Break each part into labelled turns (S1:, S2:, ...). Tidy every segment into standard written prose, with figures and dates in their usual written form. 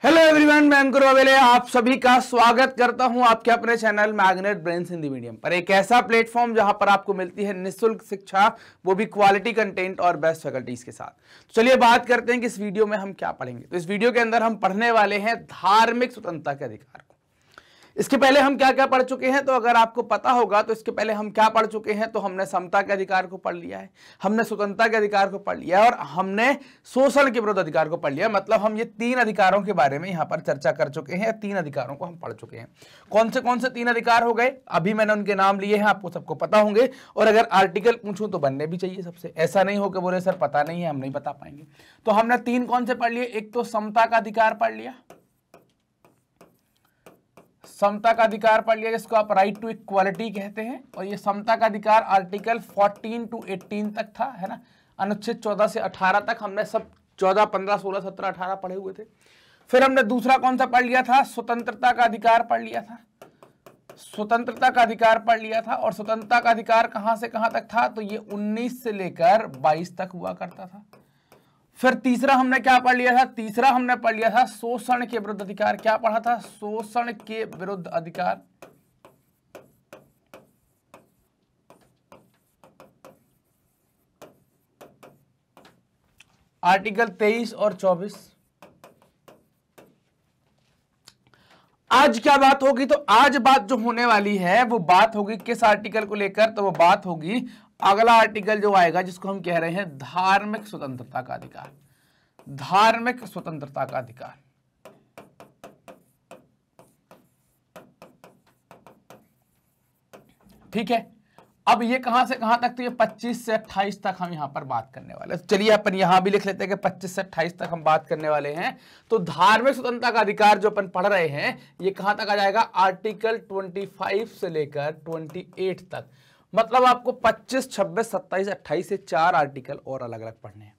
S1: Hello everyone, मैं अंकुर वावेले आप सभी का स्वागत करता हूं आपके अपने channel magnet brains Hindi medium पर। एक ऐसा प्लेटफॉर्म जहां पर आपको मिलती है निःशुल्क शिक्षा, वो भी क्वालिटी कंटेंट और बेस्ट फैकल्टीज के साथ। तो चलिए बात करते हैं कि इस वीडियो में हम क्या पढ़ेंगे। तो इस वीडियो के अंदर हम पढ़ने वाले हैं धार्मिक स्वतंत्रता के अधिकार को। इसके पहले हम क्या क्या पढ़ चुके हैं, तो अगर आपको पता होगा तो इसके पहले हम क्या पढ़ चुके हैं, तो हमने समता के अधिकार को पढ़ लिया है, हमने स्वतंत्रता के अधिकार को पढ़ लिया है और हमने शोषण के विरुद्ध अधिकार को पढ़ लिया। मतलब हम ये तीन अधिकारों के बारे में यहां पर चर्चा कर चुके हैं, तीन अधिकारों को हम पढ़ चुके हैं। कौन से तीन अधिकार हो गए, अभी मैंने उनके नाम लिए हैं, आपको सबको पता होंगे। और अगर आर्टिकल पूछूं तो बनने भी चाहिए सबसे, ऐसा नहीं हो कि बोले सर पता नहीं है, हम नहीं बता पाएंगे। तो हमने तीन कौन से पढ़ लिए, एक तो समता का अधिकार पढ़ लिया, समता का अधिकार पढ़ लिया जिसको आप राइट टू इक्वालिटी कहते हैं। और ये समता का अधिकार आर्टिकल 14 to 18 तक था, है ना। अनुच्छेद 14 से 18 तक हमने सब 14, 15, 16, 17, 18 पढ़े हुए थे। फिर हमने दूसरा कौन सा पढ़ लिया था, स्वतंत्रता का अधिकार पढ़ लिया था, स्वतंत्रता का अधिकार पढ़ लिया था। और स्वतंत्रता का अधिकार कहां से कहां तक था, तो ये 19 से लेकर 22 तक हुआ करता था। फिर तीसरा हमने क्या पढ़ लिया था, तीसरा हमने पढ़ लिया था शोषण के विरुद्ध अधिकार। क्या पढ़ा था, शोषण के विरुद्ध अधिकार। आर्टिकल 23 और 24। आज क्या बात होगी, तो आज बात जो होने वाली है वो बात होगी किस आर्टिकल को लेकर, तो वो बात होगी अगला आर्टिकल जो आएगा जिसको हम कह रहे हैं धार्मिक स्वतंत्रता का अधिकार। धार्मिक स्वतंत्रता का अधिकार, ठीक है। अब ये कहां से कहां तक, तो ये 25 से 28 तक हम यहां पर बात करने वाले हैं। चलिए अपन यहां भी लिख लेते हैं कि 25 से 28 तक हम बात करने वाले हैं। तो धार्मिक स्वतंत्रता का अधिकार जो अपन पढ़ रहे हैं ये कहां तक आ जाएगा, आर्टिकल 25 से लेकर 28 तक। मतलब आपको 25, 26, 27, 28 से 4 आर्टिकल और अलग अलग पढ़ने हैं।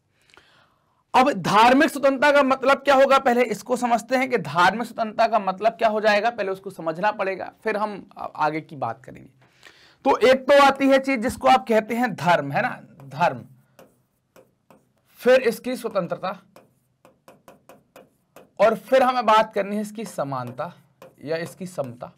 S1: अब धार्मिक स्वतंत्रता का मतलब क्या होगा, पहले इसको समझते हैं कि धार्मिक स्वतंत्रता का मतलब क्या हो जाएगा, पहले उसको समझना पड़ेगा, फिर हम आगे की बात करेंगे। तो एक तो आती है चीज जिसको आप कहते हैं धर्म, है ना, धर्म। फिर इसकी स्वतंत्रता, और फिर हमें बात करनी है इसकी समानता या इसकी समता।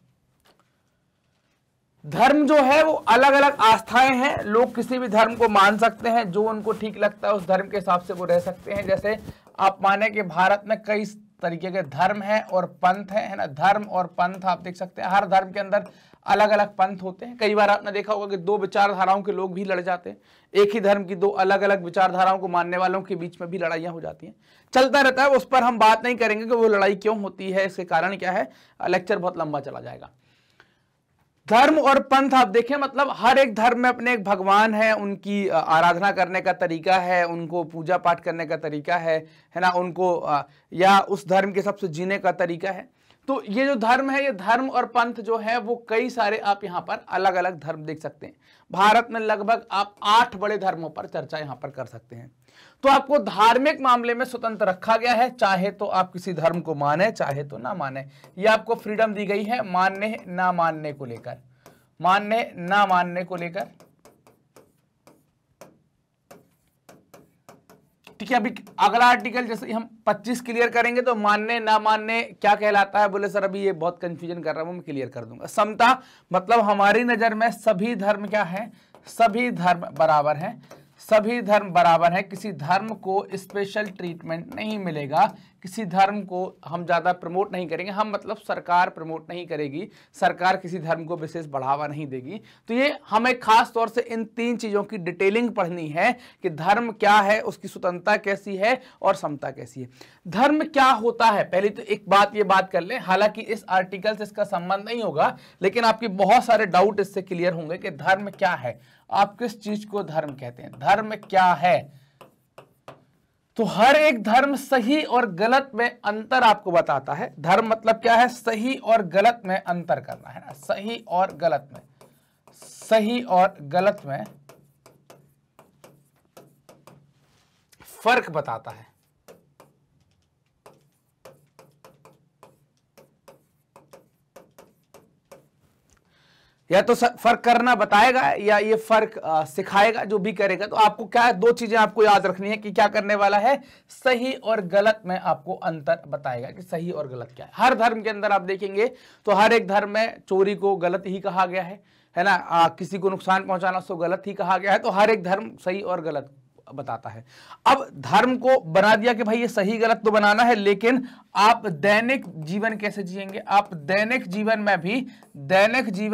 S1: धर्म जो है वो अलग अलग आस्थाएं हैं, लोग किसी भी धर्म को मान सकते हैं, जो उनको ठीक लगता है उस धर्म के हिसाब से वो रह सकते हैं। जैसे आप माने कि भारत में कई तरीके के धर्म हैं और पंथ है ना। धर्म और पंथ आप देख सकते हैं, हर धर्म के अंदर अलग अलग पंथ होते हैं। कई बार आपने देखा होगा कि दो विचारधाराओं के लोग भी लड़ जाते हैं, एक ही धर्म की दो अलग अलग विचारधाराओं को मानने वालों के बीच में भी लड़ाइयां हो जाती हैं, चलता रहता है। उस पर हम बात नहीं करेंगे कि वो लड़ाई क्यों होती है, इसके कारण क्या है, लेक्चर बहुत लंबा चला जाएगा। धर्म और पंथ आप देखें, मतलब हर एक धर्म में अपने एक भगवान है, उनकी आराधना करने का तरीका है, उनको पूजा पाठ करने का तरीका है ना, उनको या उस धर्म के हिसाब से जीने का तरीका है। तो ये जो धर्म है, ये धर्म और पंथ जो है वो कई सारे आप यहाँ पर अलग अलग धर्म देख सकते हैं। भारत में लगभग आप 8 बड़े धर्मों पर चर्चा यहाँ पर कर सकते हैं। तो आपको धार्मिक मामले में स्वतंत्र रखा गया है, चाहे तो आप किसी धर्म को माने चाहे तो ना माने। ये आपको फ्रीडम दी गई है मानने ना मानने को लेकर, मानने ना मानने को लेकर, ठीक है। अभी अगला आर्टिकल जैसे हम 25 क्लियर करेंगे तो मानने ना मानने क्या कहलाता है, बोले सर अभी ये बहुत कंफ्यूजन कर रहा हूं, मैं क्लियर कर दूंगा। समता मतलब हमारी नजर में सभी धर्म क्या है, सभी धर्म बराबर हैं, सभी धर्म बराबर हैं, किसी धर्म को स्पेशल ट्रीटमेंट नहीं मिलेगा, किसी धर्म को हम ज़्यादा प्रमोट नहीं करेंगे, हम मतलब सरकार प्रमोट नहीं करेगी, सरकार किसी धर्म को विशेष बढ़ावा नहीं देगी। तो ये हमें खास तौर से इन 3 चीज़ों की डिटेलिंग पढ़नी है कि धर्म क्या है, उसकी स्वतंत्रता कैसी है और समता कैसी है। धर्म क्या होता है, पहले तो एक बात ये बात कर लें, हालांकि इस आर्टिकल से इसका संबंध नहीं होगा, लेकिन आपके बहुत सारे डाउट इससे क्लियर होंगे कि धर्म क्या है, आप किस चीज को धर्म कहते हैं, धर्म क्या है। तो हर एक धर्म सही और गलत में अंतर आपको बताता है। धर्म मतलब क्या है, सही और गलत में अंतर करना, है ना, सही और गलत में, सही और गलत में फर्क बताता है। या तो फर्क करना बताएगा या ये फर्क सिखाएगा, जो भी करेगा। तो आपको क्या है, दो चीजें आपको याद रखनी है कि क्या करने वाला है, सही और गलत में आपको अंतर बताएगा कि सही और गलत क्या है। हर धर्म के अंदर आप देखेंगे तो हर एक धर्म में चोरी को गलत ही कहा गया है ना, किसी को नुकसान पहुंचाना उसको गलत ही कहा गया है। तो हर एक धर्म सही और गलत बताता है। अब धर्म को बना दिया कि भाई ये सही गलत तो बनाना है, लेकिन आप दैनिक जीवन कैसे जिएंगे, आप दैनिक जीवन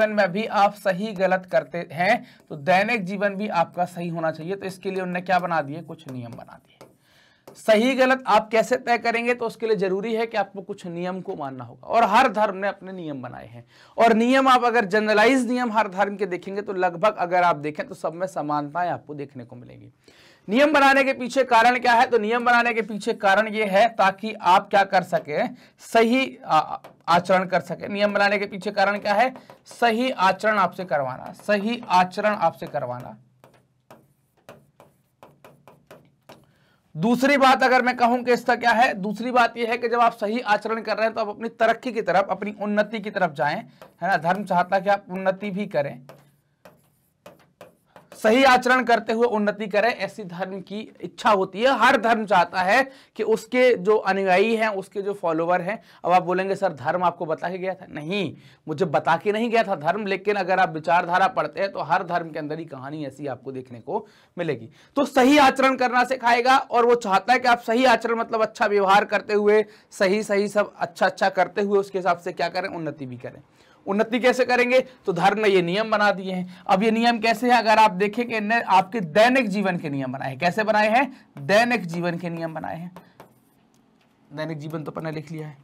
S1: में भी आप सही गलत करते हैं, तो दैनिक जीवन भी आपका सही होना चाहिए। तो इसके लिए उन्होंने क्या बना दिए, कुछ नियम बना दिए। सही गलत आप कैसे तय करेंगे, तो उसके लिए जरूरी है कि आपको कुछ नियम को मानना होगा, और हर धर्म ने अपने नियम बनाए हैं। और नियम आप अगर जनरलाइज नियम हर धर्म के देखेंगे तो लगभग अगर आप देखें तो सब में समानताएं आपको देखने को मिलेगी। नियम बनाने के पीछे कारण क्या है, तो नियम बनाने के पीछे कारण ये है ताकि आप क्या कर सके, सही आचरण कर सके। नियम बनाने के पीछे कारण क्या है, सही आचरण आपसे करवाना, सही आचरण आपसे करवाना। दूसरी बात अगर मैं कहूं कि इसका क्या है, दूसरी बात यह है कि जब आप सही आचरण कर रहे हैं तो आप अपनी तरक्की की तरफ, अपनी उन्नति की तरफ जाएं, है ना। धर्म चाहता है कि आप उन्नति भी करें, सही आचरण करते हुए उन्नति करें, ऐसी धर्म की इच्छा होती है। हर धर्म चाहता है कि उसके जो अनुयायी हैं, उसके जो फॉलोवर हैं। अब आप बोलेंगे सर धर्म आपको बता के गया था, नहीं, मुझे बता के नहीं गया था धर्म, लेकिन अगर आप विचारधारा पढ़ते हैं तो हर धर्म के अंदर ही कहानी ऐसी आपको देखने को मिलेगी। तो सही आचरण करना सिखाएगा, और वो चाहता है कि आप सही आचरण मतलब अच्छा व्यवहार करते हुए, सही सब अच्छा करते हुए उसके हिसाब से क्या करें, उन्नति भी करें। उन्नति कैसे करेंगे, तो धर्म ने ये नियम बना दिए हैं। अब ये नियम कैसे हैं, अगर आप देखें कि इन्हें आपके दैनिक जीवन के नियम बनाए हैं। कैसे बनाए हैं, दैनिक जीवन के नियम बनाए हैं। दैनिक जीवन तो अपने लिख लिया है।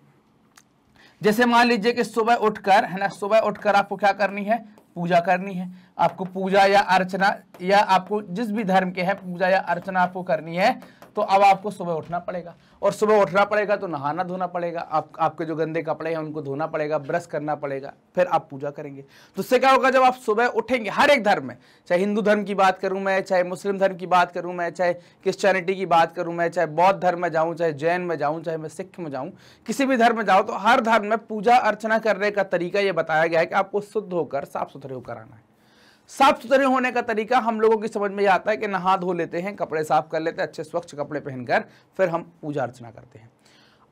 S1: जैसे मान लीजिए कि सुबह उठकर, है ना, सुबह उठकर आपको क्या करनी है, पूजा करनी है। आपको पूजा या अर्चना, या आपको जिस भी धर्म के है पूजा या अर्चना आपको करनी है, तो अब आपको सुबह उठना पड़ेगा, और सुबह उठना पड़ेगा तो नहाना धोना पड़ेगा, आपके जो गंदे कपड़े हैं उनको धोना पड़ेगा, ब्रश करना पड़ेगा, फिर आप पूजा करेंगे। तो उससे क्या होगा, जब आप सुबह उठेंगे, हर एक धर्म में, चाहे हिंदू धर्म की बात करूं मैं, चाहे मुस्लिम धर्म की बात करूं मैं, चाहे क्रिश्चियनिटी की बात करूं मैं, चाहे बौद्ध धर्म में जाऊं, चाहे जैन में जाऊं, चाहे मैं सिख में जाऊं, किसी भी धर्म में जाऊं, तो हर धर्म में पूजा अर्चना करने का तरीका ये बताया गया है कि आपको शुद्ध होकर साफ सुथरे होकर आना है। साफ सुथरे होने का तरीका हम लोगों की समझ में आता है कि नहा धो लेते हैं, कपड़े साफ कर लेते हैं, अच्छे स्वच्छ कपड़े पहनकर फिर हम पूजा अर्चना करते हैं।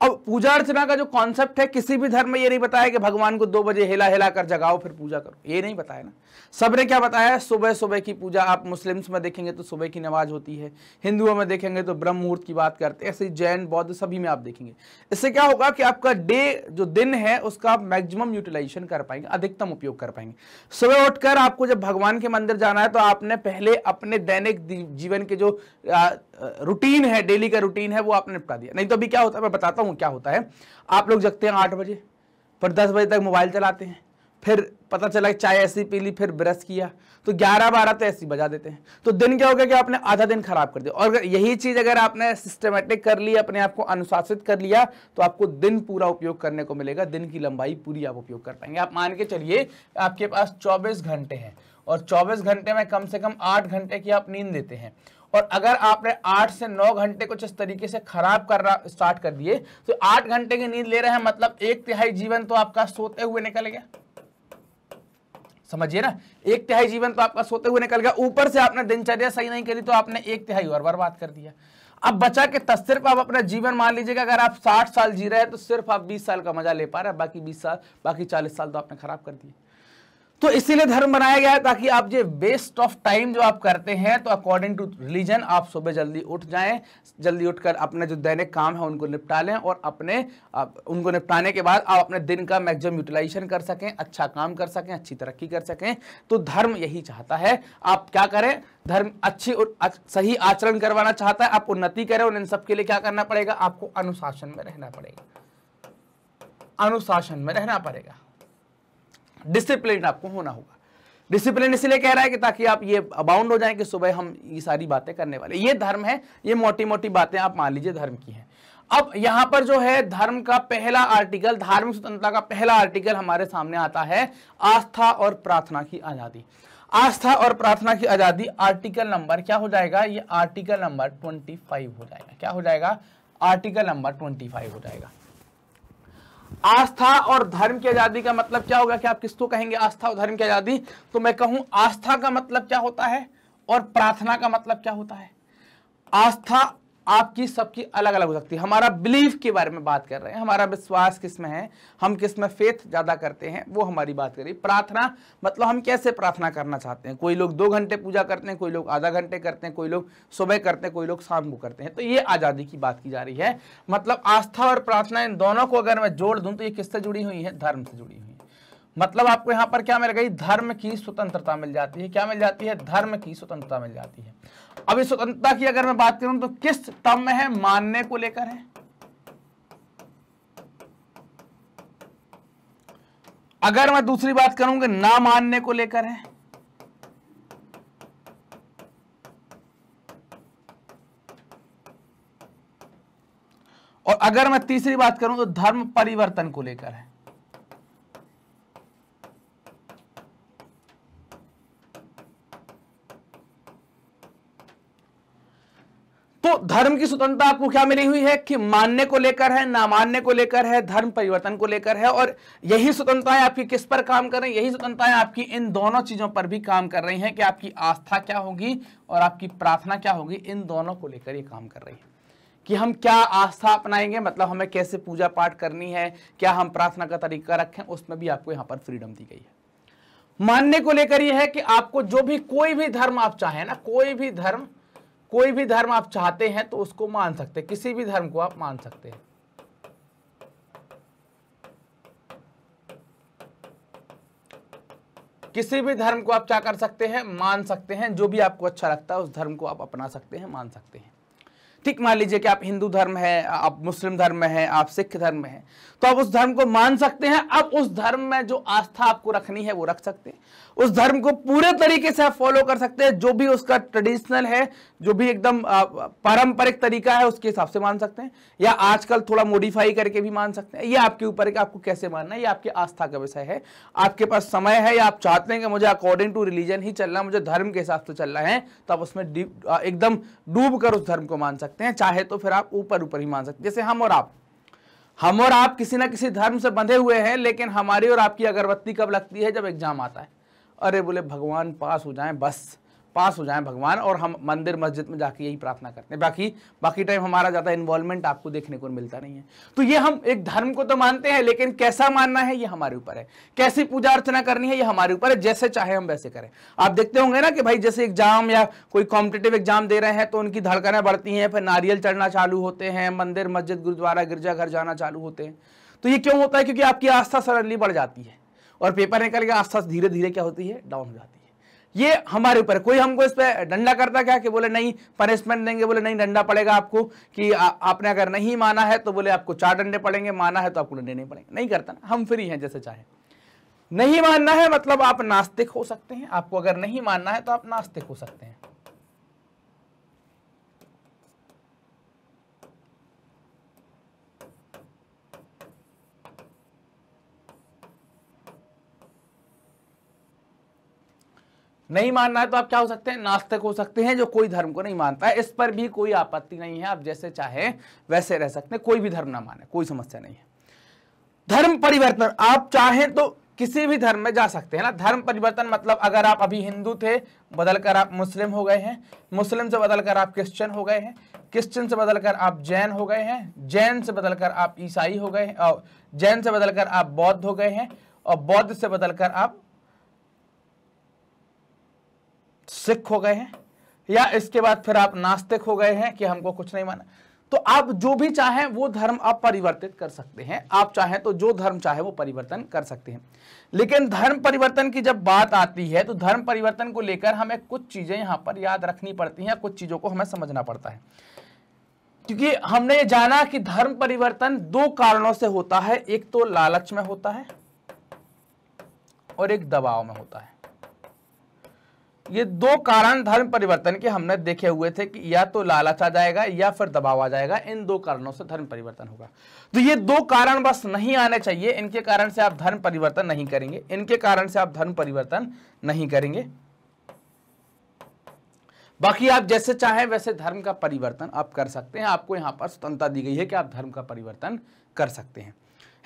S1: अब पूजा अर्चना का जो कॉन्सेप्ट है, किसी भी धर्म में ये नहीं बताया कि भगवान को 2 बजे हिला कर जगाओ फिर पूजा करो, ये नहीं बताया ना। सबने क्या बताया है, सुबह की पूजा। आप मुस्लिम्स में देखेंगे तो सुबह की नमाज होती है, हिंदुओं में देखेंगे तो ब्रह्म मुहूर्त की बात करते हैं, ऐसे जैन बौद्ध सभी में आप देखेंगे। इससे क्या होगा कि आपका डे जो दिन है उसका आप मैक्सिमम यूटिलाइजेशन कर पाएंगे, अधिकतम उपयोग कर पाएंगे। सुबह उठकर आपको जब भगवान के मंदिर जाना है तो आपने पहले अपने दैनिक जीवन के जो रूटीन है, डेली का रूटीन है, वो आपने निपटा दिया। नहीं तो अभी क्या होता है, मैं बताता हूं क्या होता है। आप लोग जगते हैं 8 बजे, फिर 10 बजे तक मोबाइल चलाते हैं, फिर पता चला चाय ऐसी पी ली, फिर ब्रश किया, तो 11-12 तो ऐसी बजा देते हैं। तो दिन क्या हो गया कि आपने आधा दिन खराब कर दिया। और यही चीज अगर आपने सिस्टमेटिक कर ली, अपने आप को अनुशासित कर लिया, तो आपको दिन पूरा उपयोग करने को मिलेगा, दिन की लंबाई पूरी आप उपयोग कर पाएंगे। आप मान के चलिए आपके पास 24 घंटे हैं, और 24 घंटे में कम से कम 8 घंटे की आप नींद देते हैं। और अगर आपने 8 से 9 घंटे कुछ इस तरीके से खराब करना स्टार्ट कर दिए, तो 8 घंटे की नींद ले रहे हैं, मतलब 1/3 जीवन तो आपका सोते हुए निकल गया। समझिए ना, 1/3 जीवन तो आपका सोते हुए निकल गया। ऊपर से आपने दिनचर्या सही नहीं करी तो आपने 1/3 और बर्बाद कर दिया। अब बचा के सिर्फ आप अपना जीवन, मान लीजिएगा अगर आप 60 साल जी रहे हैं तो सिर्फ आप 20 साल का मजा ले पा रहे हैं, बाकी 40 साल तो आपने खराब कर दिए। तो इसीलिए धर्म बनाया गया है ताकि आप जो वेस्ट ऑफ टाइम जो आप करते हैं, तो अकॉर्डिंग टू रिलीजन आप सुबह जल्दी उठ जाएं, जल्दी उठकर अपने जो दैनिक काम है उनको निपटा लें, और उनको निपटाने के बाद आप अपने दिन का मैक्सिमम यूटिलाइजेशन कर सकें, अच्छा काम कर सकें, अच्छी तरक्की कर सकें। तो धर्म यही चाहता है। आप क्या करें, धर्म अच्छी और सही आचरण करवाना चाहता है, आप उन्नति करें, और इन सब के लिए क्या करना पड़ेगा, आपको अनुशासन में रहना पड़ेगा, अनुशासन में रहना पड़ेगा, डिसिप्लिन आपको होना होगा। डिसिप्लिन इसलिए कह रहा है कि ताकि आप ये अबाउंड हो जाएं कि सुबह हम ये सारी बातें करने वाले, ये धर्म है, ये मोटी मोटी बातें आप मान लीजिए धर्म की हैं। अब यहां पर जो है धर्म का पहला आर्टिकल, धार्मिक स्वतंत्रता का पहला आर्टिकल हमारे सामने आता है, आस्था और प्रार्थना की आजादी। आस्था और प्रार्थना की आजादी आर्टिकल नंबर क्या हो जाएगा, ये आर्टिकल नंबर 25 हो जाएगा। क्या हो जाएगा, आर्टिकल नंबर 25 हो जाएगा। आस्था और धर्म की आजादी का मतलब क्या होगा कि आप किसको कहेंगे आस्था और धर्म की आजादी? तो मैं कहूं आस्था का मतलब क्या होता है और प्रार्थना का मतलब क्या होता है। आस्था आपकी सबकी अलग अलग हो सकती है। हमारा बिलीफ के बारे में बात कर रहे हैं, हमारा विश्वास किस में है, हम किस में फेथ ज्यादा करते हैं, वो हमारी बात करिए। प्रार्थना मतलब हम कैसे प्रार्थना करना चाहते हैं। कोई लोग 2 घंटे पूजा करते हैं, कोई लोग आधा घंटे करते हैं, कोई लोग सुबह करते हैं, कोई लोग शाम को करते हैं। तो ये आजादी की बात की जा रही है। मतलब आस्था और प्रार्थना, इन दोनों को अगर मैं जोड़ दूं तो ये किससे जुड़ी हुई है? धर्म से जुड़ी हुई है। मतलब आपको यहां पर क्या मिल गई? धर्म की स्वतंत्रता मिल जाती है। क्या मिल जाती है? धर्म की स्वतंत्रता मिल जाती है। अब इस स्वतंत्रता की अगर मैं बात करूं तो किस टर्म में है? मानने को लेकर है। अगर मैं दूसरी बात करूं कि ना मानने को लेकर है, और अगर मैं तीसरी बात करूं तो धर्म परिवर्तन को लेकर है। तो धर्म की स्वतंत्रता आपको क्या मिली हुई है कि मानने को लेकर है, ना मानने को लेकर है, धर्म परिवर्तन को लेकर है। और यही स्वतंत्रताएं आपकी किस पर काम कर रही है? यही स्वतंत्रताएं आपकी इन दोनों चीजों पर भी काम कर रही हैं कि आपकी आस्था क्या होगी और आपकी प्रार्थना क्या होगी। इन दोनों को लेकर ये काम कर रही है कि हम क्या आस्था अपनाएंगे, मतलब हमें कैसे पूजा पाठ करनी है, क्या हम प्रार्थना का तरीका रखें, उसमें भी आपको यहां पर फ्रीडम दी गई है। मानने को लेकर यह है कि आपको जो भी कोई भी धर्म आप चाहें ना, कोई भी धर्म आप चाहते हैं तो उसको मान सकते हैं, किसी भी धर्म को आप मान सकते हैं। किसी भी धर्म को आप क्या कर सकते हैं? मान सकते हैं। जो भी आपको अच्छा लगता है उस धर्म को आप अपना सकते हैं, मान सकते हैं। ठीक, मान लीजिए कि आप हिंदू धर्म है, आप मुस्लिम धर्म में है, आप सिख धर्म में है, तो आप उस धर्म को मान सकते हैं। अब उस धर्म में जो आस्था आपको रखनी है वो रख सकते हैं, उस धर्म को पूरे तरीके से आप फॉलो कर सकते हैं। जो भी उसका ट्रेडिशनल है, जो भी एकदम पारंपरिक तरीका है, उसके हिसाब से मान सकते हैं, या आजकल थोड़ा मॉडिफाई करके भी मान सकते हैं। ये आपके ऊपर है कि आपको कैसे मानना है, ये आपकी आस्था का विषय है। आपके पास समय है या आप चाहते हैं कि मुझे अकॉर्डिंग टू रिलीजन ही चलना, मुझे धर्म के हिसाब से चलना है, तो आप उसमें एकदम डूब कर उस धर्म को मान सकते हैं। चाहे तो फिर आप ऊपर ही मान सकते हैं। जैसे हम और आप किसी ना किसी धर्म से बंधे हुए हैं, लेकिन हमारी और आपकी अगरबत्ती कब लगती है? जब एग्जाम आता है। अरे बोले भगवान पास हो जाएं, बस पास हो जाएं भगवान, और हम मंदिर मस्जिद में जाके यही प्रार्थना करते हैं। बाकी टाइम हमारा ज़्यादा इन्वॉल्वमेंट आपको देखने को मिलता नहीं है। तो ये हम एक धर्म को तो मानते हैं, लेकिन कैसा मानना है ये हमारे ऊपर है, कैसी पूजा अर्चना करनी है ये हमारे ऊपर है। जैसे चाहे हम वैसे करें। आप देखते होंगे ना कि भाई जैसे एग्जाम या कोई कॉम्पिटिटिव एग्जाम दे रहे हैं तो उनकी धड़कनें बढ़ती हैं, फिर नारियल चढ़ना चालू होते हैं, मंदिर मस्जिद गुरुद्वारा गिरजाघर जाना चालू होते हैं। तो ये क्यों होता है? क्योंकि आपकी आस्था सडनली बढ़ जाती है और पेपर निकल के आस्था धीरे धीरे क्या होती है? डाउन हो जाती है। ये हमारे ऊपर। कोई हमको इस पे डंडा करता क्या कि बोले नहीं पनिशमेंट देंगे, बोले नहीं डंडा पड़ेगा आपको, कि आपने अगर नहीं माना है तो बोले आपको 4 डंडे पड़ेंगे, माना है तो आपको डंडे नहीं पड़ेंगे। नहीं करता ना, हम फ्री हैं जैसे चाहे। नहीं मानना है मतलब आप नास्तिक हो सकते हैं। आपको अगर नहीं मानना है तो आप नास्तिक हो सकते हैं। नहीं मानना है तो आप क्या हो सकते हैं? नास्तिक हो सकते हैं, जो कोई धर्म को नहीं मानता है। इस पर भी कोई आपत्ति नहीं है, आप जैसे चाहे वैसे रह सकते हैं, कोई भी धर्म ना माने, कोई समस्या नहीं है। धर्म परिवर्तन, आप चाहें तो किसी भी धर्म में जा सकते हैं ना। धर्म परिवर्तन मतलब अगर आप अभी हिंदू थे, बदलकर आप मुस्लिम हो गए हैं, मुस्लिम से बदलकर आप क्रिश्चियन हो गए हैं, क्रिश्चियन से बदलकर आप जैन हो गए हैं, जैन से बदलकर आप ईसाई हो गए हैं, और जैन से बदलकर आप बौद्ध हो गए हैं, और बौद्ध से बदलकर आप सिख हो गए हैं, या इसके बाद फिर आप नास्तिक हो गए हैं कि हमको कुछ नहीं माना। तो आप जो भी चाहें वो धर्म आप परिवर्तित कर सकते हैं। आप चाहें तो जो धर्म चाहे वो परिवर्तन कर सकते हैं। लेकिन धर्म परिवर्तन की जब बात आती है तो धर्म परिवर्तन को लेकर हमें कुछ चीजें यहां पर याद रखनी पड़ती हैं, कुछ चीजों को हमें समझना पड़ता है। क्योंकि हमने ये जाना कि धर्म परिवर्तन 2 कारणों से होता है। एक तो लालच में होता है और एक दबाव में होता है। ये 2 कारण धर्म परिवर्तन के हमने देखे हुए थे कि या तो लालच आ जाएगा या फिर दबाव आ जाएगा। इन 2 कारणों से धर्म परिवर्तन होगा। तो ये 2 कारण बस नहीं आने चाहिए। इनके कारण से आप धर्म परिवर्तन नहीं करेंगे, इनके कारण से आप धर्म परिवर्तन नहीं करेंगे। बाकी आप जैसे चाहें वैसे धर्म का परिवर्तन आप कर सकते हैं। आपको यहां पर स्वतंत्रता दी गई है कि आप धर्म का परिवर्तन कर सकते हैं,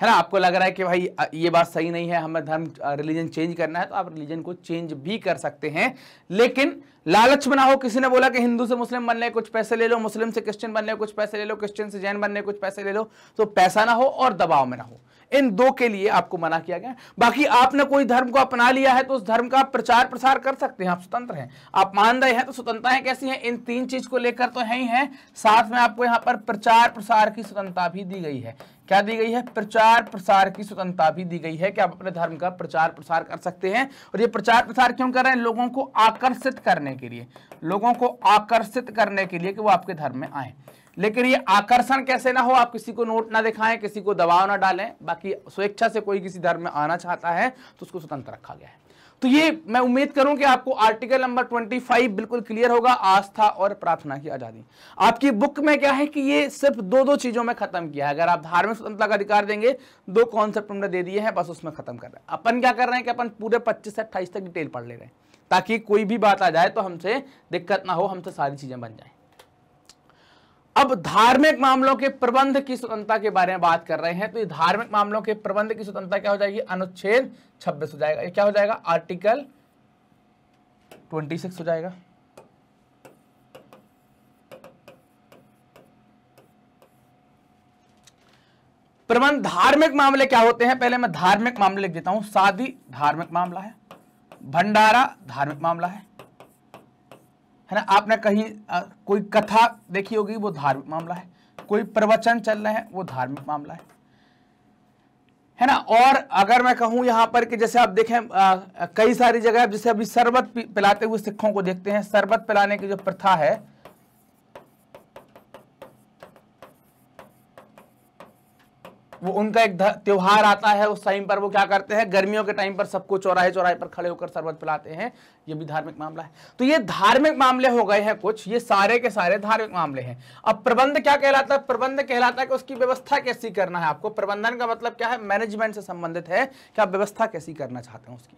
S1: है ना, आपको लग रहा है कि भाई ये बात सही नहीं है, हमें धर्म रिलीजन चेंज करना है, तो आप रिलीजन को चेंज भी कर सकते हैं, लेकिन लालच में ना हो। किसी ने बोला कि हिंदू से मुस्लिम बनने कुछ पैसे ले लो, मुस्लिम से क्रिश्चियन बनने कुछ पैसे ले लो, क्रिश्चियन से जैन बनने कुछ पैसे ले लो, तो पैसा ना हो और दबाव में ना हो, इन दो के लिए आपको मना किया गया। बाकी आपने कोई धर्म को अपना लिया है तो उस धर्म का प्रचार प्रसार कर सकते हैं, आप स्वतंत्र हैं। आप मान रहे हैं तो स्वतंत्रताएं कैसी हैं, इन तीन चीज को लेकर तो है ही है, साथ में आपको यहाँ पर प्रचार प्रसार की स्वतंत्रता भी दी गई है। क्या दी गई है? प्रचार प्रसार की स्वतंत्रता भी दी गई है कि आप अपने धर्म का प्रचार प्रसार कर सकते हैं। और ये प्रचार प्रसार क्यों कर रहे हैं? लोगों को आकर्षित करने के लिए, लोगों को आकर्षित करने के लिए कि वो आपके धर्म में आए। लेकिन ये आकर्षण कैसे ना हो, आप किसी को नोट ना दिखाएं, किसी को दबाव ना डालें। बाकी स्वेच्छा से कोई किसी धर्म में आना चाहता है तो उसको स्वतंत्र रखा गया है। तो ये मैं उम्मीद करूं कि आपको आर्टिकल नंबर 25 बिल्कुल क्लियर होगा, आस्था और प्रार्थना की आजादी। आपकी बुक में क्या है कि ये सिर्फ दो चीजों में खत्म किया है। अगर आप धार्मिक स्वतंत्रता का अधिकार देंगे, दो कॉन्सेप्ट हमने दे दिए हैं, बस उसमें खत्म कर रहे हैं। अपन क्या कर रहे हैं कि अपन पूरे 25 से 28 तक डिटेल पढ़ ले रहे हैं, ताकि कोई भी बात आ जाए तो हमसे दिक्कत ना हो, हमसे सारी चीजें बन जाए। अब धार्मिक मामलों के प्रबंध की स्वतंत्रता के बारे में बात कर रहे हैं, तो ये धार्मिक मामलों के प्रबंध की स्वतंत्रता क्या हो जाएगी? अनुच्छेद 26 हो जाएगा। ये क्या हो जाएगा? आर्टिकल 26 हो जाएगा। प्रबंध धार्मिक मामले क्या होते हैं? पहले मैं धार्मिक मामले लिख देता हूं। शादी धार्मिक मामला है, भंडारा धार्मिक मामला है ना। आपने कहीं कोई कथा देखी होगी, वो धार्मिक मामला है। कोई प्रवचन चल रहे हैं, वो धार्मिक मामला है ना। और अगर मैं कहूं यहां पर कि जैसे आप देखें कई सारी जगह, जैसे अभी शरबत पिलाते हुए सिखों को देखते हैं, शरबत पिलाने की जो प्रथा है, वो उनका एक त्योहार आता है, उस टाइम पर वो क्या करते हैं, गर्मियों के टाइम पर सबको चौराहे चौराहे पर खड़े होकर शरबत पिलाते हैं। ये भी धार्मिक मामला है। तो ये धार्मिक मामले हो गए हैं कुछ, ये सारे के सारे धार्मिक मामले हैं। अब प्रबंध क्या कहलाता है? प्रबंध कहलाता है कि उसकी व्यवस्था कैसी करना है आपको। प्रबंधन का मतलब क्या है? मैनेजमेंट से संबंधित है कि आप व्यवस्था कैसी करना चाहते हैं उसकी।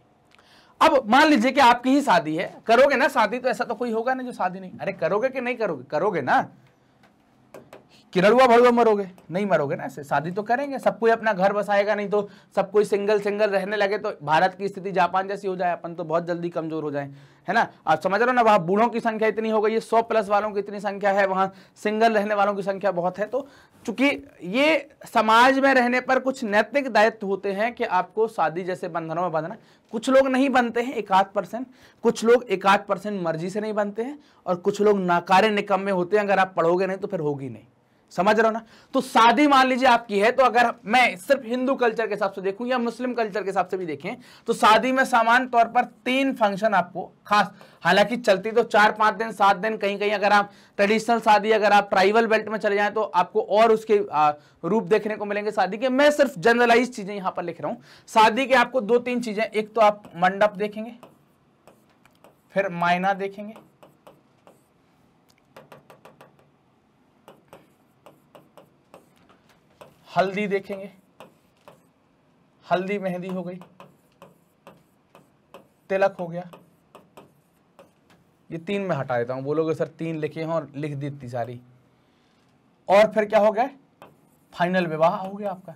S1: अब मान लीजिए कि आपकी ही शादी है, करोगे ना शादी? तो ऐसा तो कोई होगा ना जो शादी नहीं, अरे करोगे कि नहीं करोगे? करोगे ना, किरड़ुआ भड़ुआ मरोगे? नहीं मरोगे ना। ऐसे शादी तो करेंगे, सब कोई अपना घर बसाएगा, नहीं तो सब कोई सिंगल सिंगल रहने लगे तो भारत की स्थिति जापान जैसी हो जाए, अपन तो बहुत जल्दी कमजोर हो जाए, है ना। आप समझ रहे हो ना, वहां बूढ़ों की संख्या इतनी हो गई है, 100+ वालों की इतनी संख्या है, वहां सिंगल रहने वालों की संख्या बहुत है। तो चूंकि ये समाज में रहने पर कुछ नैतिक दायित्व होते हैं कि आपको शादी जैसे बंधनों में बंधना। कुछ लोग नहीं बनते हैं, 1-8%, कुछ लोग 1-8% मर्जी से नहीं बनते हैं, और कुछ लोग नाकारे निकम्मे होते हैं। अगर आप पढ़ोगे नहीं तो फिर होगी नहीं, समझ रहे हो ना। तो शादी मान लीजिए आपकी है, तो अगर मैं सिर्फ हिंदू कल्चर के हिसाब से देखूं या मुस्लिम कल्चर के हिसाब से भी देखें, तो शादी में सामान्य तौर पर 3 फंक्शन आपको खास, हालांकि चलती तो 4-5 दिन 7 दिन, कहीं कहीं अगर आप ट्रेडिशनल शादी, अगर आप ट्राइबल बेल्ट में चले जाएं तो आपको और उसके रूप देखने को मिलेंगे शादी के। मैं सिर्फ जनरलाइज चीजें यहां पर लिख रहा हूं। शादी के आपको 2-3 चीजें, एक तो आप मंडप देखेंगे, फिर मायना देखेंगे, हल्दी देखेंगे, हल्दी मेहंदी हो गई, तिलक हो गया। ये 3 में हटा देता हूं, बोलोगे सर 3 लिखे हैं और लिख दी इतनी सारी। और फिर क्या हो गया? फाइनल विवाह हो गया आपका।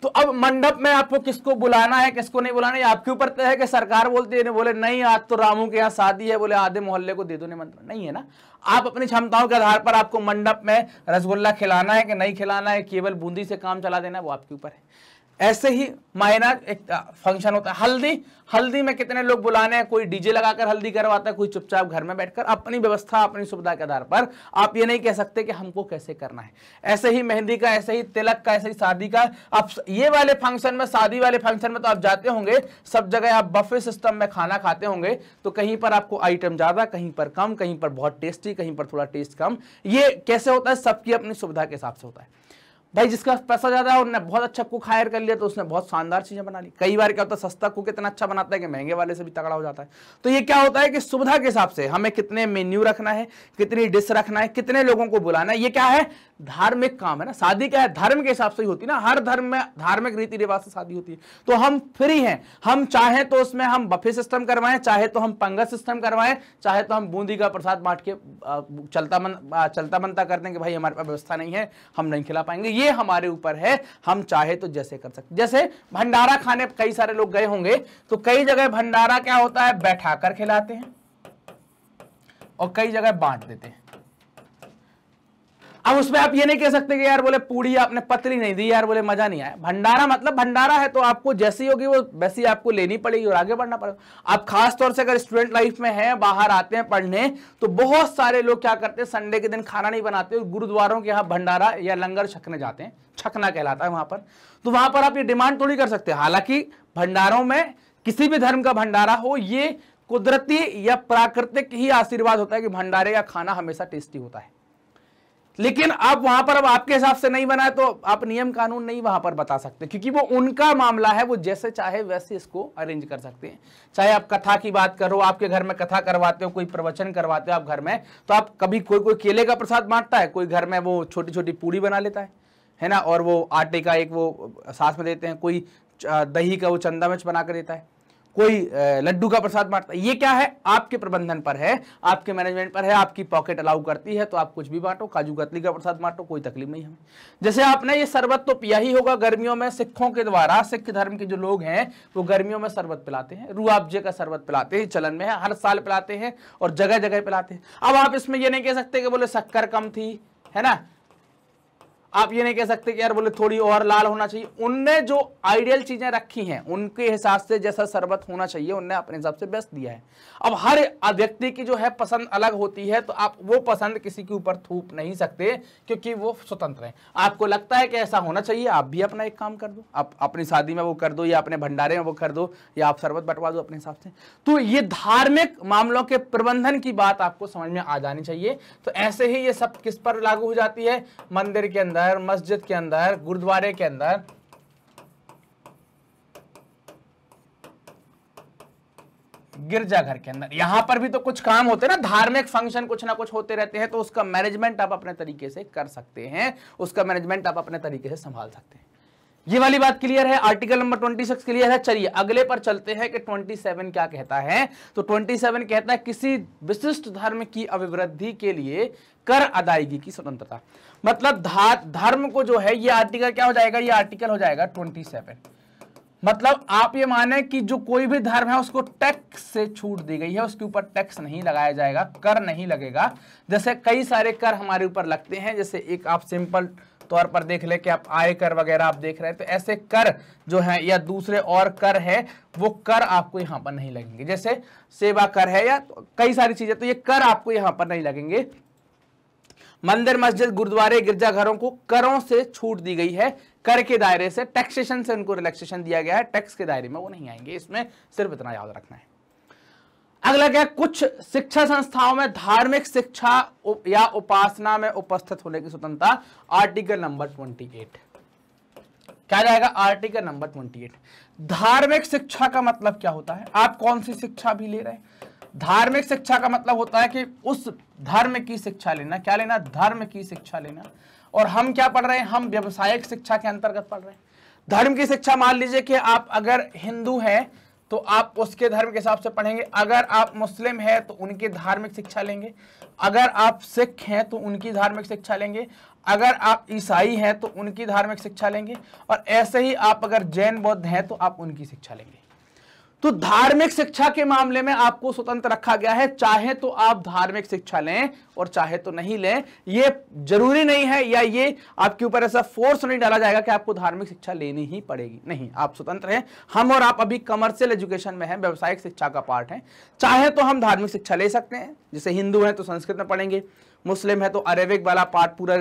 S1: तो अब मंडप में आपको किसको बुलाना है, किसको नहीं बुलाना है, आपके ऊपर तय है कि सरकार बोलती है, बोले नहीं आज तो रामू के यहाँ शादी है, बोले आधे मोहल्ले को दे दो निमंत्रण, नहीं है ना। आप अपनी क्षमताओं के आधार पर आपको मंडप में रसगुल्ला खिलाना है कि नहीं खिलाना है, केवल बूंदी से काम चला देना है, वो आपके ऊपर है। ऐसे ही मायना एक फंक्शन होता है। हल्दी, हल्दी में कितने लोग बुलाने हैं, कोई डीजे लगाकर हल्दी करवाता है, कोई चुपचाप घर में बैठकर। अपनी व्यवस्था अपनी सुविधा के आधार पर आप ये नहीं कह सकते कि हमको कैसे करना है। ऐसे ही मेहंदी का, ऐसे ही तिलक का, ऐसे ही शादी का। आप ये वाले फंक्शन में, शादी वाले फंक्शन में तो आप जाते होंगे, सब जगह आप बफे सिस्टम में खाना खाते होंगे, तो कहीं पर आपको आइटम ज्यादा, कहीं पर कम, कहीं पर बहुत टेस्टी, कहीं पर थोड़ा टेस्ट कम। ये कैसे होता है? सबकी अपनी सुविधा के हिसाब से होता है। भाई जिसका पैसा ज्यादा है, उन्होंने बहुत अच्छा कुक हायर कर लिया, तो उसने बहुत शानदार चीजें बना ली। कई बार क्या होता है, सस्ता कुक इतना अच्छा बनाता है कि महंगे वाले से भी तगड़ा हो जाता है। तो ये क्या होता है कि सुविधा के हिसाब से हमें कितने मेन्यू रखना है, कितनी डिश रखना है, कितने लोगों को बुलाना है, ये क्या है? धार्मिक काम है ना। शादी क्या है? धर्म के हिसाब से ही होती है ना। हर धर्म में धार्मिक रीति रिवाज से शादी होती है। तो हम फ्री हैं, हम चाहे तो उसमें हम बफे सिस्टम करवाएं, चाहे तो हम पंगत सिस्टम करवाएं, चाहे तो हम बूंदी का प्रसाद बांट के चलता बनता कर दें कि भाई हमारे पास व्यवस्था नहीं है, हम नहीं खिला पाएंगे। ये हमारे ऊपर है, हम चाहे तो जैसे कर सकते। जैसे भंडारा खाने कई सारे लोग गए होंगे, तो कई जगह भंडारा क्या होता है, बैठा कर खिलाते हैं और कई जगह बांट देते हैं। अब उसमें आप ये नहीं कह सकते कि यार बोले पूड़ी आपने पतली नहीं दी, यार बोले मजा नहीं आया। भंडारा मतलब भंडारा है, तो आपको जैसी होगी वो वैसी आपको लेनी पड़ेगी और आगे बढ़ना पड़ेगा। आप खास तौर से अगर स्टूडेंट लाइफ में हैं, बाहर आते हैं पढ़ने, तो बहुत सारे लोग क्या करते हैं, संडे के दिन खाना नहीं बनाते, गुरुद्वारों के यहाँ भंडारा या लंगर छकने जाते हैं, छकना कहलाता है वहां पर। तो वहां पर आप ये डिमांड थोड़ी कर सकते हैं। हालांकि भंडारों में किसी भी धर्म का भंडारा हो, ये कुदरती या प्राकृतिक ही आशीर्वाद होता है कि भंडारे का खाना हमेशा टेस्टी होता है। लेकिन आप वहां पर अब आपके हिसाब से नहीं बना है, तो आप नियम कानून नहीं वहां पर बता सकते, क्योंकि वो उनका मामला है, वो जैसे चाहे वैसे इसको अरेंज कर सकते हैं। चाहे आप कथा की बात करो, आपके घर में कथा करवाते हो, कोई प्रवचन करवाते हो आप घर में, तो आप कभी कोई केले का प्रसाद बांटता है, कोई घर में वो छोटी छोटी पूड़ी बना लेता है ना, और वो आटे का एक वो साथ में देते हैं, कोई दही का वो चंदा मिर्च बना कर देता है, कोई लड्डू का प्रसाद बांटता है। ये क्या है, आपके प्रबंधन पर है, आपके मैनेजमेंट पर है, आपकी पॉकेट अलाउ करती है, तो आप कुछ भी बांटो, काजू कतली का प्रसाद बांटो, कोई तकलीफ नहीं हमें। जैसे आपने ये शरबत तो पिया ही होगा गर्मियों में, सिखों के द्वारा, सिख धर्म के जो लोग हैं वो गर्मियों में शरबत पिलाते हैं, रूह अफ़ज़े का शरबत पिलाते हैं, चलन में है, हर साल पिलाते हैं और जगह जगह पिलाते हैं। अब आप इसमें ये नहीं कह सकते कि बोले शक्कर कम थी, है ना, आप ये नहीं कह सकते कि यार बोले थोड़ी और लाल होना चाहिए। उनने जो आइडियल चीजें रखी हैं उनके हिसाब से जैसा शरबत होना चाहिए उनने अपने हिसाब से बेस्ट दिया है। अब हर व्यक्ति की जो है पसंद अलग होती है, तो आप वो पसंद किसी के ऊपर थूप नहीं सकते, क्योंकि वो स्वतंत्र है। आपको लगता है कि ऐसा होना चाहिए, आप भी अपना एक काम कर दो, आप अपनी शादी में वो कर दो, या अपने भंडारे में वो कर दो, या आप शरबत बंटवा दो अपने हिसाब से। तो ये धार्मिक मामलों के प्रबंधन की बात आपको समझ में आ जानी चाहिए। तो ऐसे ही ये सब किस पर लागू हो जाती है, मंदिर के अंदर, मस्जिद के अंदर, गुरुद्वारे के अंदर, गिरजाघर के अंदर, यहां पर भी तो कुछ काम होते हैं ना, धार्मिक फंक्शन कुछ ना कुछ होते रहते हैं, तो उसका मैनेजमेंट आप अपने तरीके से कर सकते हैं, उसका मैनेजमेंट आप अपने तरीके से संभाल सकते हैं। ये वाली बात क्लियर है, आर्टिकल नंबर 26 क्लियर है। चलिए अगले पर चलते हैं कि 27 क्या कहता है। तो 27 कहता है किसी विशिष्ट धर्म की अभिवृद्धि के लिए कर अदायगी की स्वतंत्रता। मतलब धर्म को जो है, ये आर्टिकल क्या हो जाएगा, ये आर्टिकल हो जाएगा 27। मतलब आप ये माने कि जो कोई भी धर्म है उसको टैक्स से छूट दी गई है, उसके ऊपर टैक्स नहीं लगाया जाएगा, कर नहीं लगेगा। जैसे कई सारे कर हमारे ऊपर लगते हैं, जैसे एक आप सिंपल तौर पर देख ले कि आप आय कर वगैरह आप देख रहे हैं, तो ऐसे कर जो है या दूसरे और कर है, वो कर आपको यहाँ पर नहीं लगेंगे। जैसे सेवा कर है या कई सारी चीजें, तो ये कर आपको यहाँ पर नहीं लगेंगे। मंदिर, मस्जिद, गुरुद्वारे, गिरजाघरों को करों से छूट दी गई है, कर के दायरे से, टैक्सेशन से उनको रिलैक्सेशन दिया गया है, टैक्स के दायरे में वो नहीं आएंगे। इसमें सिर्फ इतना याद रखना है। अगला क्या, कुछ शिक्षा संस्थाओं में धार्मिक शिक्षा या उपासना में उपस्थित होने की स्वतंत्रता, आर्टिकल नंबर 28। क्या जाएगा, आर्टिकल नंबर 28। धार्मिक शिक्षा का मतलब क्या होता है, आप कौन सी शिक्षा भी ले रहे हैं। धार्मिक शिक्षा का मतलब होता है कि उस धर्म की शिक्षा लेना। क्या लेना, धर्म की शिक्षा लेना। और हम क्या पढ़ रहे हैं, हम व्यवसायिक शिक्षा के अंतर्गत पढ़ रहे हैं। धर्म की शिक्षा, मान लीजिए कि आप अगर हिंदू हैं तो आप उसके धर्म के हिसाब से पढ़ेंगे, अगर आप मुस्लिम हैं तो उनकी धार्मिक शिक्षा लेंगे, अगर आप सिख हैं तो उनकी धार्मिक शिक्षा लेंगे, अगर आप ईसाई हैं तो उनकी धार्मिक शिक्षा लेंगे, और ऐसे ही आप अगर जैन बौद्ध हैं तो आप उनकी शिक्षा लेंगे। तो धार्मिक शिक्षा के मामले में आपको स्वतंत्र रखा गया है, चाहे तो आप धार्मिक शिक्षा लें और चाहे तो नहीं लें। ये जरूरी नहीं है, या ये आपके ऊपर ऐसा फोर्स नहीं डाला जाएगा कि आपको धार्मिक शिक्षा लेनी ही पड़ेगी, नहीं, आप स्वतंत्र हैं। हम और आप अभी कमर्शियल एजुकेशन में हैं, व्यवसायिक शिक्षा का पार्ट है। चाहे तो हम धार्मिक शिक्षा ले सकते हैं, जैसे हिंदू हैं तो संस्कृत में पढ़ेंगे, मुस्लिम है तो अरेबिक वाला पार्ट पूरा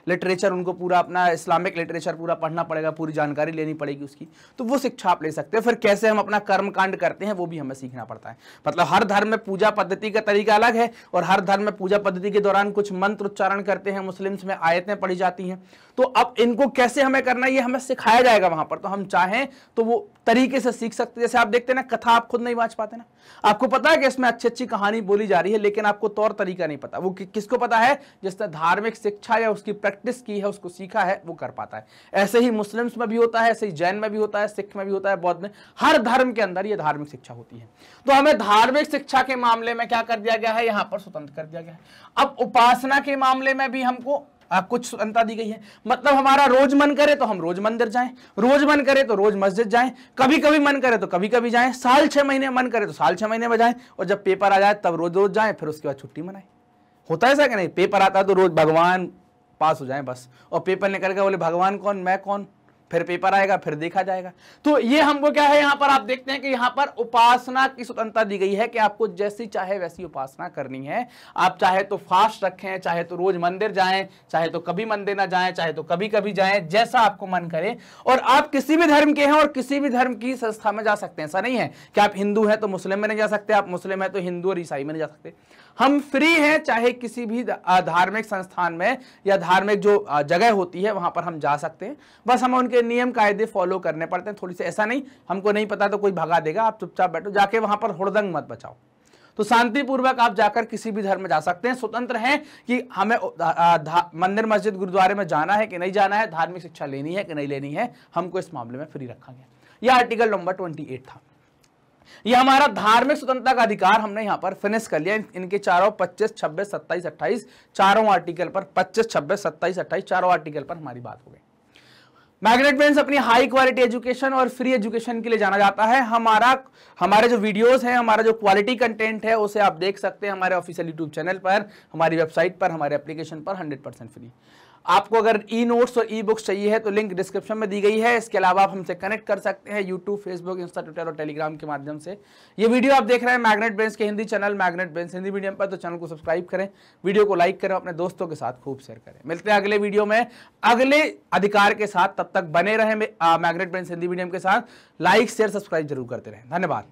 S1: लिटरेचर, उनको पूरा अपना इस्लामिक लिटरेचर पूरा पढ़ना पड़ेगा, पूरी जानकारी लेनी पड़ेगी उसकी, तो वो शिक्षा आप ले सकते हैं। फिर कैसे हम अपना कर्म कांड करते हैं वो भी हमें सीखना पड़ता है। मतलब हर धर्म में पूजा पद्धति का तरीका अलग है, और हर धर्म में पूजा पद्धति के दौरान कुछ मंत्र उच्चारण करते हैं, मुस्लिम्स में आयतें पढ़ी जाती हैं। तो अब इनको कैसे हमें करना है ये हमें सिखाया जाएगा वहां पर, तो हम चाहें तो वो तरीके से सीख सकते हैं। जैसे आप देखते हैं ना, कथा आप खुद नहीं बांच पाते ना, आपको पता है कि इसमें अच्छी अच्छी कहानी बोली जा रही है, लेकिन आपको तौर तरीका नहीं पता। वो किसको पता है, जिसने धार्मिक शिक्षा या उसकी प्रैक्टिस की है, उसको सीखा है, वो कर पाता है। ऐसे ही मुस्लिम्स में भी होता है, ऐसे ही जैन में भी होता है, सिख में भी होता है, बौद्ध में, हर धर्म के अंदर ये धार्मिक शिक्षा होती है। तो हमें धार्मिक शिक्षा के मामले में क्या कर दिया गया है, यहां पर स्वतंत्र कर दिया गया है। अब उपासना के मामले में भी हमको कुछ स्वतंत्रता दी गई है। मतलब हमारा रोज मन करे तो हम रोज मंदिर जाएं, रोज मन करे तो रोज मस्जिद जाएं, कभी कभी मन करे तो कभी कभी जाएं, साल 6 महीने मन करे तो साल 6 महीने में जाएं, और जब पेपर आ जाए तब रोज रोज जाएं, फिर उसके बाद छुट्टी मनाएं। होता है ऐसा कि नहीं? पेपर आता है तो रोज भगवान पास हो जाए बस, और पेपर निकल के बोले भगवान कौन, मैं कौन, फिर पेपर आएगा, फिर देखा जाएगा। तो ये हमको क्या है, यहां पर आप देखते हैं कि यहां पर उपासना की स्वतंत्रता दी गई है कि आपको जैसी चाहे वैसी उपासना करनी है। आप चाहे तो फास्ट रखें, चाहे तो रोज मंदिर जाएं, चाहे तो कभी मंदिर ना जाएं, चाहे तो कभी कभी जाएं, जैसा आपको मन करे। और आप किसी भी धर्म के हैं और किसी भी धर्म की संस्था में जा सकते हैं। ऐसा नहीं है कि आप हिंदू हैं तो मुस्लिम में नहीं जा सकते, आप मुस्लिम हैं तो हिंदू और ईसाई में नहीं जा सकते। हम फ्री हैं, चाहे किसी भी धार्मिक संस्थान में या धार्मिक जो जगह होती है वहां पर हम जा सकते हैं। बस हमें उनके नियम कायदे फॉलो करने पड़ते हैं थोड़ी से। ऐसा नहीं हमको नहीं पता तो कोई भगा देगा, आप चुपचाप बैठो, जाके वहां पर हुड़दंग मत बचाओ। तो शांतिपूर्वक आप जाकर किसी भी धर्म में जा सकते हैं, स्वतंत्र हैं कि हमें मंदिर मस्जिद गुरुद्वारे में जाना है कि नहीं जाना है, धार्मिक शिक्षा लेनी है कि नहीं लेनी है, हमको इस मामले में फ्री रखा गया। यह आर्टिकल नंबर 28 था। यह हमारा धार्मिक स्वतंत्रता का अधिकार हमने यहां पर फिनिश कर लिया। इनके चारों 25, 26, 27, 28 चारों आर्टिकल पर 25, 26, 27, 28 चारों आर्टिकल पर हमारी बात हो गई। मैग्नेट ब्रेन्स अपनी हाई क्वालिटी एजुकेशन और फ्री एजुकेशन के लिए जाना जाता है। हमारे जो वीडियोस हैं, हमारा जो क्वालिटी कंटेंट है उसे आप देख सकते हैं हमारे ऑफिशियल यूट्यूब चैनल पर, हमारी वेबसाइट पर, हमारे एप्लीकेशन पर 100% फ्री। आपको अगर ई नोट्स और ई बुक्स चाहिए है तो लिंक डिस्क्रिप्शन में दी गई है। इसके अलावा आप हमसे कनेक्ट कर सकते हैं यूट्यूब, फेसबुक, इंस्टा, ट्विटर और टेलीग्राम के माध्यम से। ये वीडियो आप देख रहे हैं मैग्नेट ब्रेन्स के Hindi channel magnet brains Hindi medium पर, तो चैनल को सब्सक्राइब करें, वीडियो को लाइक करें, अपने दोस्तों के साथ खूब शेयर करें। मिलते हैं अगले वीडियो में अगले अधिकार के साथ, तब तक बने रहें मैग्नेट ब्रेन्स हिंदी मीडियम के साथ। लाइक शेयर सब्सक्राइब जरूर करते रहें। धन्यवाद।